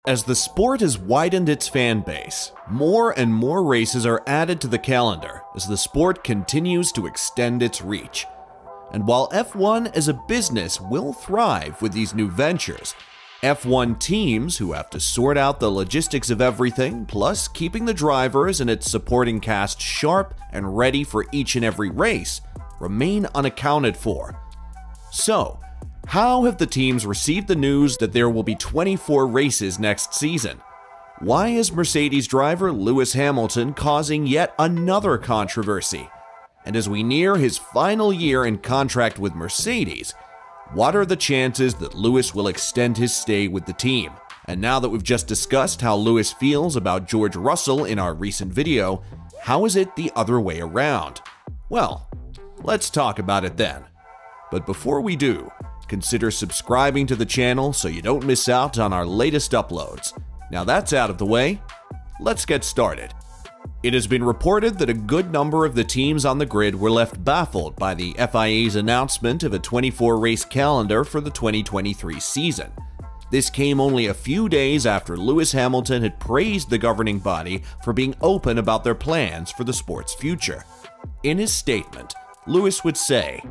As the sport has widened its fan base, more and more races are added to the calendar as the sport continues to extend its reach. And while F1 as a business will thrive with these new ventures, F1 teams who have to sort out the logistics of everything, plus keeping the drivers and its supporting cast sharp and ready for each and every race, remain unaccounted for. So, how have the teams received the news that there will be 24 races next season? Why is Mercedes driver Lewis Hamilton causing yet another controversy? And as we near his final year in contract with Mercedes, what are the chances that Lewis will extend his stay with the team? And now that we've just discussed how Lewis feels about George Russell in our recent video, how is it the other way around? Well, let's talk about it then. But before we do, consider subscribing to the channel so you don't miss out on our latest uploads. Now that's out of the way, let's get started. It has been reported that a good number of the teams on the grid were left baffled by the FIA's announcement of a 24-race calendar for the 2023 season. This came only a few days after Lewis Hamilton had praised the governing body for being open about their plans for the sport's future. In his statement, Lewis would say,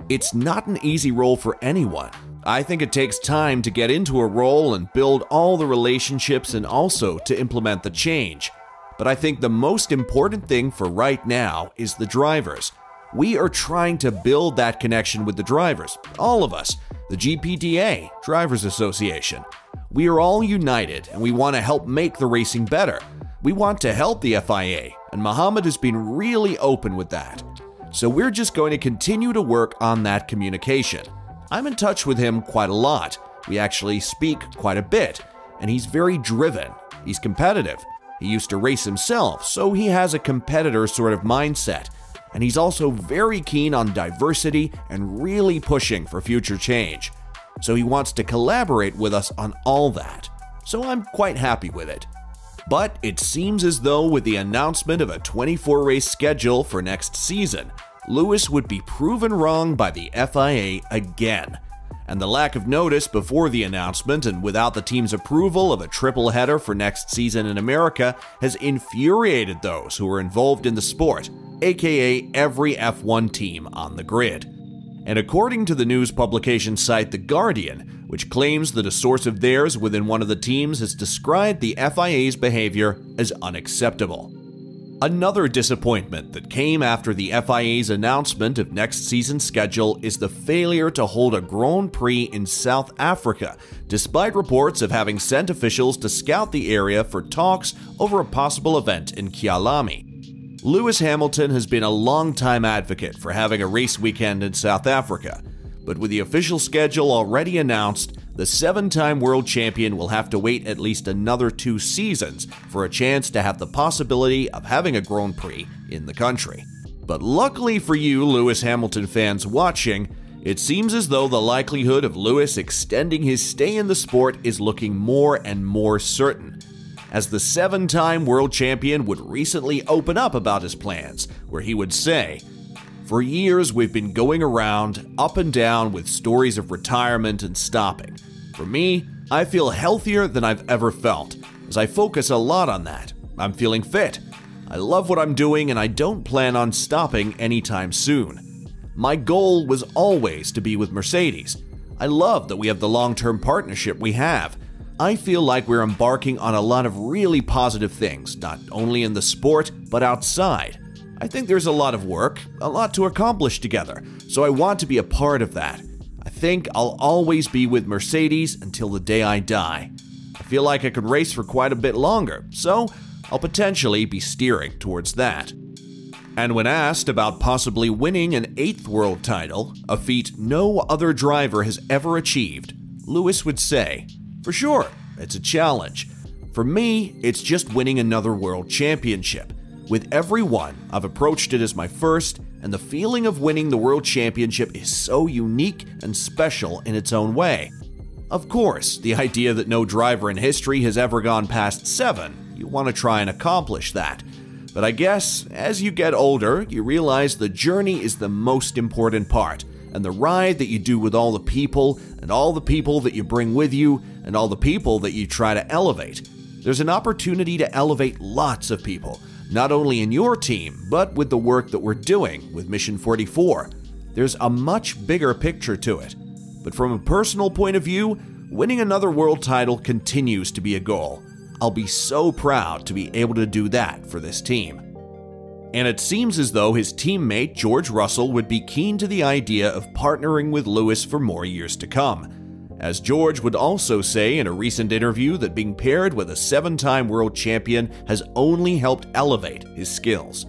"It's not an easy role for anyone. I think it takes time to get into a role and build all the relationships and also to implement the change. But I think the most important thing for right now is the drivers. We are trying to build that connection with the drivers, all of us, the GPDA, Drivers Association. We are all united and we want to help make the racing better. We want to help the FIA, and Mohammed has been really open with that. So we're just going to continue to work on that communication. I'm in touch with him quite a lot. We actually speak quite a bit, and he's very driven. He's competitive. He used to race himself, so he has a competitor sort of mindset. And he's also very keen on diversity and really pushing for future change. So he wants to collaborate with us on all that. So I'm quite happy with it. But it seems as though with the announcement of a 24-race schedule for next season, Lewis would be proven wrong by the FIA again. And the lack of notice before the announcement and without the team's approval of a triple header for next season in America has infuriated those who are involved in the sport, aka every F1 team on the grid. And according to the news publication site The Guardian, which claims that a source of theirs within one of the teams has described the FIA's behavior as unacceptable. Another disappointment that came after the FIA's announcement of next season's schedule is the failure to hold a Grand Prix in South Africa, despite reports of having sent officials to scout the area for talks over a possible event in Kyalami. Lewis Hamilton has been a long-time advocate for having a race weekend in South Africa, but with the official schedule already announced, the 7-time world champion will have to wait at least another 2 seasons for a chance to have the possibility of having a Grand Prix in the country. But luckily for you Lewis Hamilton fans watching, it seems as though the likelihood of Lewis extending his stay in the sport is looking more and more certain, as the 7-time world champion would recently open up about his plans, where he would say, "For years we've been going around, up and down with stories of retirement and stopping. For me, I feel healthier than I've ever felt, as I focus a lot on that. I'm feeling fit. I love what I'm doing and I don't plan on stopping anytime soon. My goal was always to be with Mercedes. I love that we have the long-term partnership we have. I feel like we're embarking on a lot of really positive things, not only in the sport, but outside. I think there's a lot of work, a lot to accomplish together, so I want to be a part of that. I think I'll always be with Mercedes until the day I die. I feel like I could race for quite a bit longer, so I'll potentially be steering towards that." And when asked about possibly winning an 8th world title, a feat no other driver has ever achieved, Lewis would say, "For sure, it's a challenge. For me, it's just winning another world championship. With every one, I've approached it as my first, and the feeling of winning the world championship is so unique and special in its own way. Of course, the idea that no driver in history has ever gone past 7, you want to try and accomplish that. But I guess, as you get older, you realize the journey is the most important part, and the ride that you do with all the people and all the people that you bring with you, and all the people that you try to elevate. There's an opportunity to elevate lots of people, not only in your team, but with the work that we're doing with Mission 44. There's a much bigger picture to it. But from a personal point of view, winning another world title continues to be a goal. I'll be so proud to be able to do that for this team. And it seems as though his teammate George Russell would be keen to the idea of partnering with Lewis for more years to come, as George would also say in a recent interview that being paired with a 7-time world champion has only helped elevate his skills.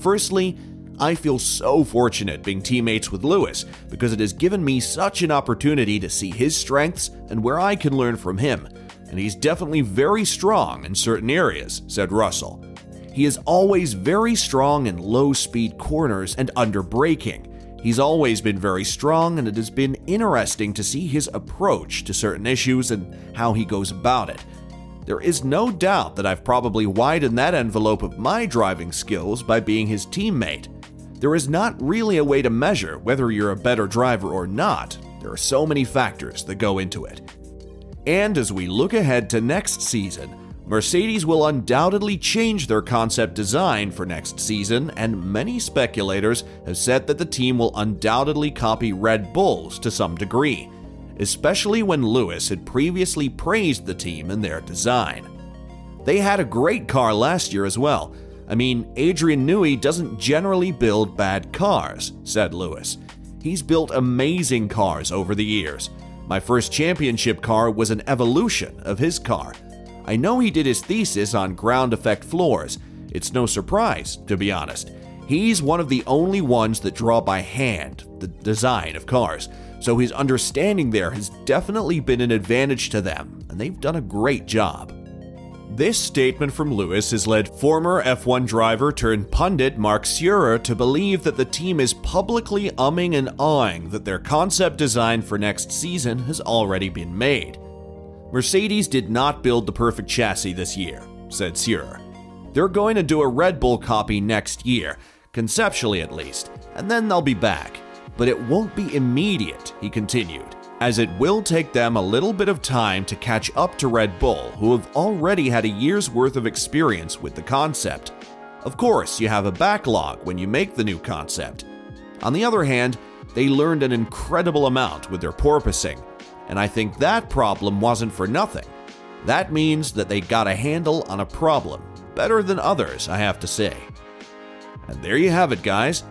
Firstly, I feel so fortunate being teammates with Lewis because it has given me such an opportunity to see his strengths and where I can learn from him, and he's definitely very strong in certain areas, said Russell. He is always very strong in low-speed corners and under braking. He's always been very strong, and it has been interesting to see his approach to certain issues and how he goes about it. There is no doubt that I've probably widened that envelope of my driving skills by being his teammate. There is not really a way to measure whether you're a better driver or not. There are so many factors that go into it. And as we look ahead to next season, Mercedes will undoubtedly change their concept design for next season, and many speculators have said that the team will undoubtedly copy Red Bull's to some degree, especially when Lewis had previously praised the team and their design. They had a great car last year as well. I mean, Adrian Newey doesn't generally build bad cars, said Lewis. He's built amazing cars over the years. My first championship car was an evolution of his car. I know he did his thesis on ground effect floors. It's no surprise, to be honest. He's one of the only ones that draw by hand the design of cars, so his understanding there has definitely been an advantage to them, and they've done a great job. This statement from Lewis has led former F1 driver turned pundit Mark Seurer to believe that the team is publicly umming and ahhing that their concept design for next season has already been made. Mercedes did not build the perfect chassis this year, said Seurer. They're going to do a Red Bull copy next year, conceptually at least, and then they'll be back. But it won't be immediate, he continued, as it will take them a little bit of time to catch up to Red Bull, who have already had a year's worth of experience with the concept. Of course, you have a backlog when you make the new concept. On the other hand, they learned an incredible amount with their porpoising, and I think that problem wasn't for nothing. That means that they got a handle on a problem, better than others, I have to say. And there you have it, guys.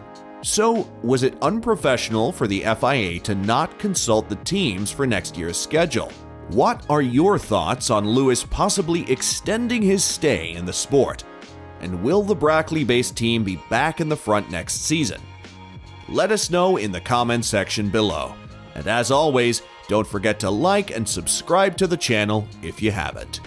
So, was it unprofessional for the FIA to not consult the teams for next year's schedule? What are your thoughts on Lewis possibly extending his stay in the sport? And will the Brackley-based team be back in the front next season? Let us know in the comment section below. And as always, don't forget to like and subscribe to the channel if you haven't.